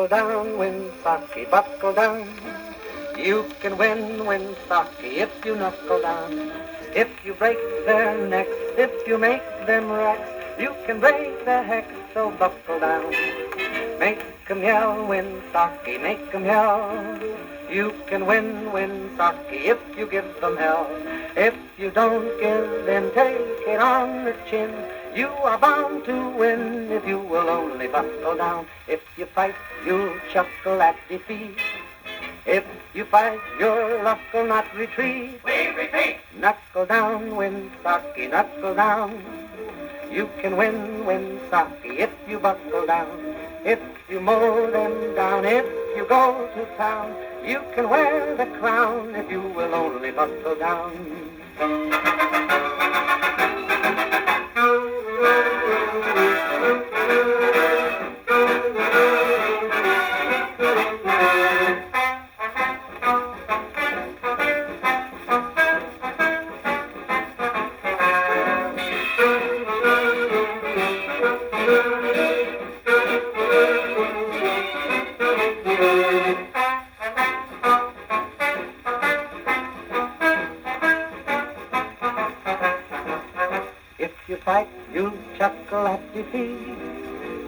Buckle down, Winsocki, buckle down. You can win, Winsocki, if you knuckle down. If you break their necks, if you make them wrecks, you can break their heck, so buckle down. Make 'em yell, Winsocki, make 'em yell. You can win, Winsocki, if you give them hell. If you don't give, then take it on the chin. You are bound to win if you will only buckle down. If you fight, you'll chuckle at defeat. If you fight, your luck will not retreat. We repeat. Knuckle down, Winsocki, knuckle down. You can win, Winsocki, if you buckle down. If you mow them down, if you go to town, you can wear the crown if you will only buckle down. If you fight, you'll chuckle at defeat.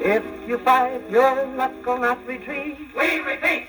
If you fight, your luck will not retreat. We repeat.